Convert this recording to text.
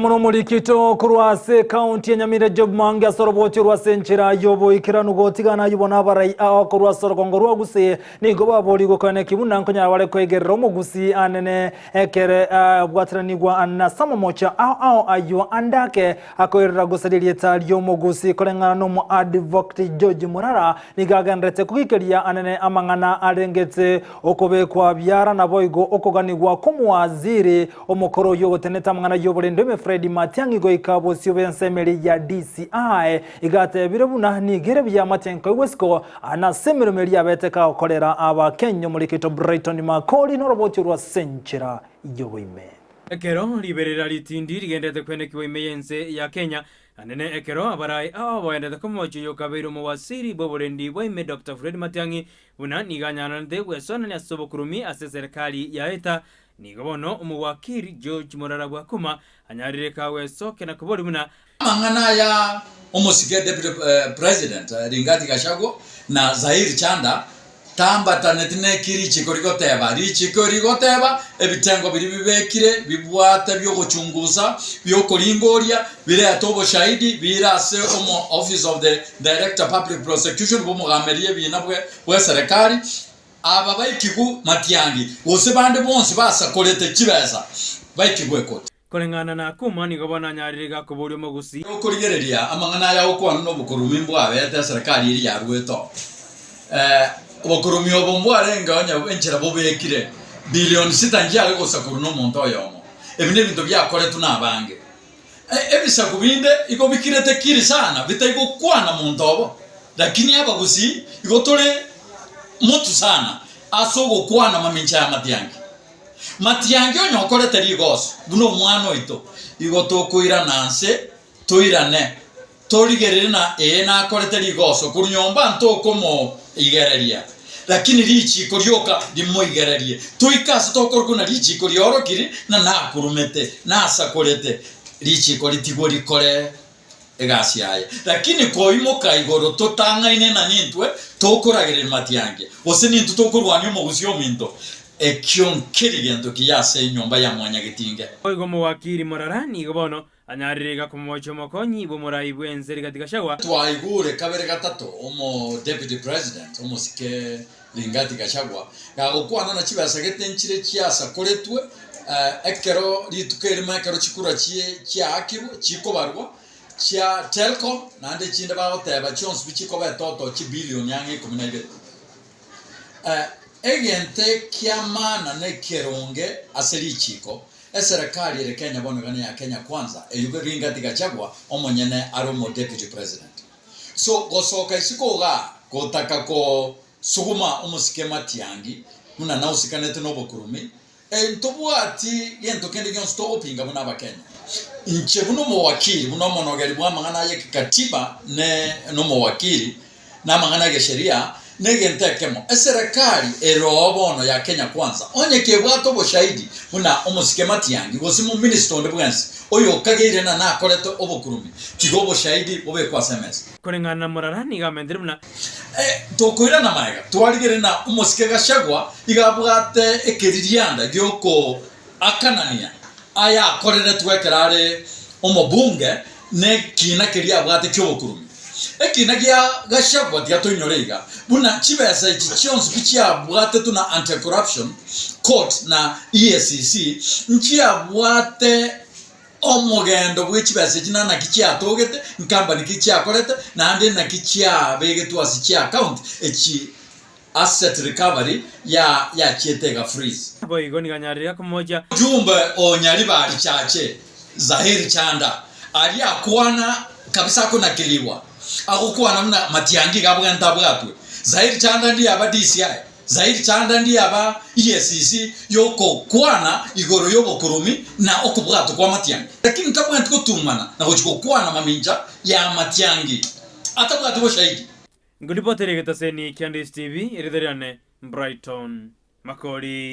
muno mulikito kurwase county ya Nyamira Job Mange asoroboti rwase nchira yobo ikiranu gotigana yubona barai akorwa sorogongo rwaguse nigo babori gukane kibuna nkonya wale kwegerera umugusi anene ekere bwatranigwa anna samomocha ayo andake akoerera gusadirie talyo mugusi kolengana no mu advocate George Murara nigagandrete kugikeria anene amangana arengetse okobekwa byara naboigo okoganigwa kumwaziri omukoro yogoteneta amangana yoborende Fred Matiang'i goikabo siyobensemeri ya DCI igate birebuna nigere bya Matenko Wesco anasemeromeri yabeteka okorera abakenya muri kito Brighton Makoli no roboti rwa senchira yoboime ekero liberera litindi rigendete kwenekiwe imeyense ya Kenya anene ekero abarai abaendete komocho yokabeiro mu wasiri boborendi boime Dr. Fred Matiang'i buna niganyana nde wesona nya sobokurumi ase serikali ya eta nigobono umuwakiri George Murara bwakuma anyarireka wesoke na kubori muna mangana ya umusige deputy president Rigathi Gachagua na Zahir Chanda tamba tanetine kiri chikorigo ebitengo biri bibekire bibwate byo gucunguza byo koringoria bire atobo shahidi birase office of the director public prosecution bumugamerie binabwe we serikali aba bayikigu Matiang'i bose bande bonse basa kolete kibeza bayikigwe kote kolengana na kuma nigobona nyaririga kuburi mugusi okurigereria amangana ya okwana no bukurumi mbwabe ya serikali iri ya rweto obukurumi obombo arenga onya enchera bobekire billion 6 njya gusakuru no muntu oyomo ebine bintu byakore tunabange ebisakubinde iko bikirete kiri sana bitaigo kwana muntu obo lakini abagusi igotore mutu sana asogo kwana mamincha ya Matiang'i onyo okorete rigos buno mwana oito igotokuira nanse toirane torigerere na na akorete rigos okunyomba ntokomo igereria lakini richi koryoka dimoigererie toikasa tokorukuna richi koryorokiri na nakurumete nasakorete richi koritigori kore egasi yaye lakini koimoka igoro totangaine na nintwe tokoragerera Matiang'i ose nintu tokorwanyo mugusi ominto ekyon kirigento kiyase nyomba ya mwanya gitinge oigo muwakiri Murara nigobono anyaririga kumocho mokonyi bomurai bwenze Rigathi Gachagua twaigure kabere gatatu omo deputy president omo sike Rigathi Gachagua gagokwana na kibasa getenchire kiasa koretwe ekero litukere makero chikura chia akibu chikobarwa chia Telcom nande chinde bagoteba chons bichiko betoto chi billion yange 12 egente kiamana ne keronge aseri chiko serikali ya Kenya bonogane ya Kenya kwanza eyugo Rigathi Gachagua omonyene aromo deputy president so gosoka isikoga kotaka ko suguma omusike Matiang'i muna na usikanete no bokurumi ntobwati yento kende gyonsto opinga muna bakenya inche buno mo wakili buno monogeri bwa mangana ye katiba ne no mo wakili na mangana ge sheria negentekemo serikali erobono ya Kenya kwanza onye kebwato bo shahidi muna omusike Matiang'i bosimu minister onde bwansi oyo kageire na nakoreto obokurumi tigobo shahidi bobe kwa SMS kolengana Murara nigamendire muna tokoira na maiga twarigere na omusike Gachagua igabwate ekeririanda gyoko akanania aya korere twekerare omobunge ne kina keria bwate kyobokurumi ekina gya Gachagua tiatonyorega buna chibesa chichons bichia bwate tuna anti corruption court na EACC nchia bwate omogendo bwechibesa chinana kichia togete nkamba nikichia korete na ande na kichia begetu asichia account echi asset recovery ya chietega freeze boigo niganyaririga kumoja jumbe onyari bali chache Zahir Chanda ali akwana kabisa kuna kiliwa akukwana mna Matiang'i gabwanta bwatwe Zahir Chanda ndi aba DCI Zahir Chanda ndi aba EACC yoko kwana igoro yobo kurumi na okubwato kwa Matiang'i lakini tabwanta kutumana na kuchiko kwana maminja ya Matiang'i atabwato bo shahidi ngolipotere getaseni Candice TV iridhariane Brighton Makoli.